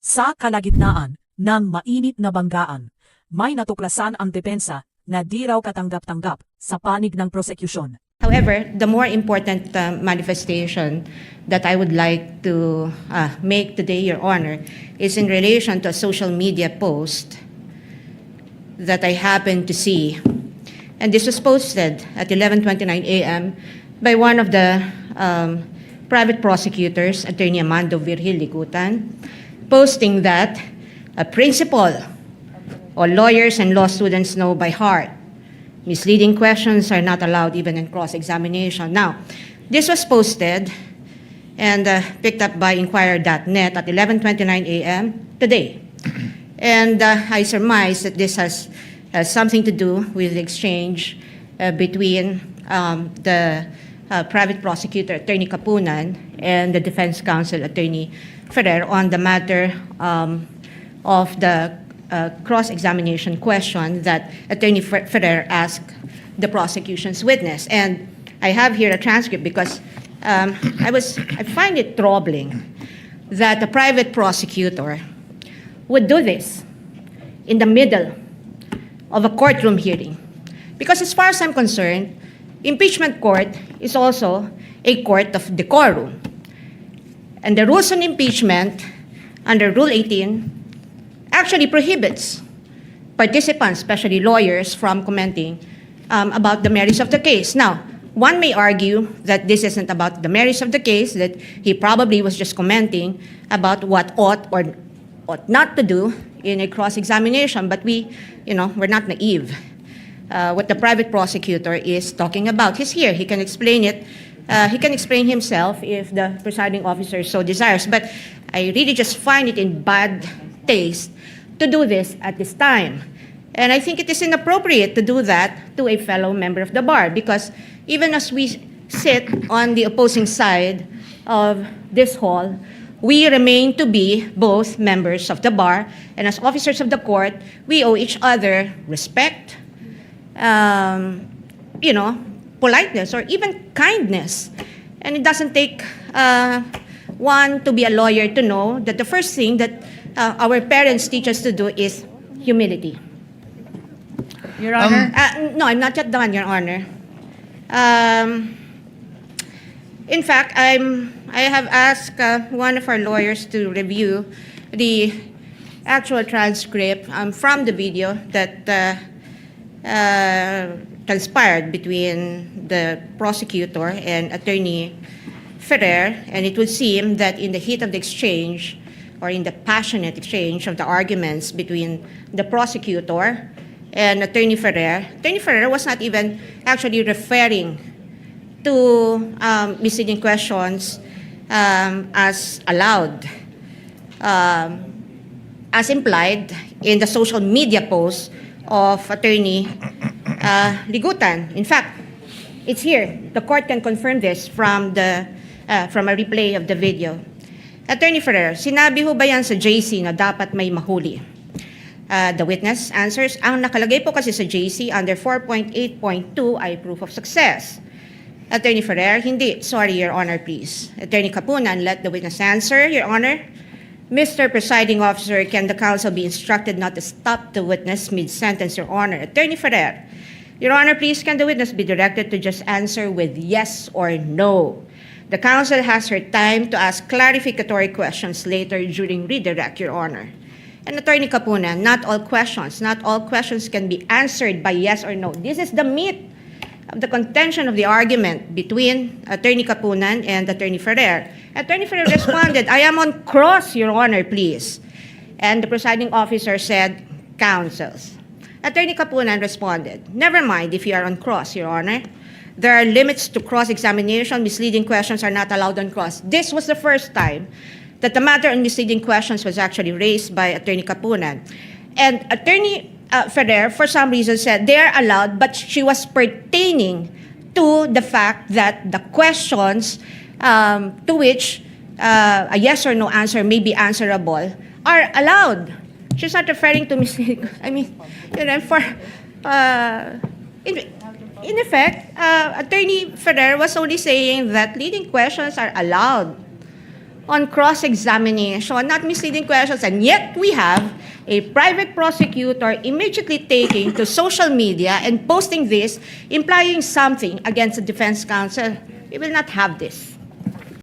Sa kalagitnaan ng mainit na banggaan, may natuklasan ang depensa na di raw katanggap-tanggap sa panig ng prosecution. However, the more important manifestation that I would like to make today, Your Honor, is in relation to a social media post that I happened to see. And this was posted at 11:29 a.m. by one of the private prosecutors, Atty. Amando Ligutan, posting that a principal or lawyers and law students know by heart misleading questions are not allowed even in cross-examination. Now, this was posted and picked up by Inquirer.net at 11:29 a.m. today. And I surmise that this has something to do with the exchange between the private prosecutor, Atty. Kapunan, and the defense counsel, Atty. Ferrer, on the matter of the cross-examination question that Atty. Ferrer asked the prosecution's witness. And I have here a transcript because I find it troubling that the private prosecutor would do this in the middle of a courtroom hearing. Because as far as I'm concerned, impeachment court is also a court of decorum. And the rules on impeachment under Rule 18 actually prohibits participants, especially lawyers, from commenting about the merits of the case. Now, one may argue that this isn't about the merits of the case, that he probably was just commenting about what ought or ought not to do in a cross-examination, but we're not naive. What the private prosecutor is talking about, he's here, he can explain it. He can explain himself if the presiding officer so desires, but I really just find it in bad taste to do this at this time. And I think it is inappropriate to do that to a fellow member of the bar, because even as we sit on the opposing side of this hall, we remain to be both members of the bar, and as officers of the court, we owe each other respect, politeness, or even kindness. And it doesn't take one to be a lawyer to know that the first thing that our parents teach us to do is humility. Your Honor? No, I'm not yet done, Your Honor. In fact, I have asked one of our lawyers to review the actual transcript from the video that transpired between the prosecutor and Attorney Ferrer, and it would seem that in the heat of the exchange, or in the passionate exchange of the arguments between the prosecutor and Attorney Ferrer was not even actually referring to misleading questions as allowed, as implied in the social media post of Attorney Ligutan. In fact, it's here. The court can confirm this from a replay of the video. Attorney Ferrer, sinabi ho ba yan sa JC na dapat may mahuli? The witness answers, ang nakalagay po kasi sa JC under 4.8.2 ay proof of success. Attorney Ferrer, hindi. Sorry, Your Honor, please. Attorney Kapunan, let the witness answer, Your Honor. Mr. Presiding Officer, can the counsel be instructed not to stop the witness mid-sentence, Your Honor? Attorney Ferrer, Your Honor, please, can the witness be directed to just answer with yes or no? The counsel has her time to ask clarificatory questions later during redirect, Your Honor. And Attorney Kapunan, not all questions can be answered by yes or no. This is the meat of the contention of the argument between Attorney Kapunan and Attorney Ferrer. Attorney Ferrer responded, I am on cross, Your Honor, please. And the presiding officer said, counsels. Attorney Kapunan responded, never mind if you are on cross, Your Honor. There are limits to cross-examination. Misleading questions are not allowed on cross. This was the first time that the matter on misleading questions was actually raised by Attorney Kapunan. And Attorney Ferrer, for some reason, said they are allowed, but she was pertaining to the fact that the questions to which a yes or no answer may be answerable are allowed. She's not referring to misleading. I mean, in effect, Attorney Ferrer was only saying that leading questions are allowed on cross-examination, not misleading questions, and yet we have a private prosecutor immediately taking to social media and posting this, implying something against the defense counsel. We will not have this.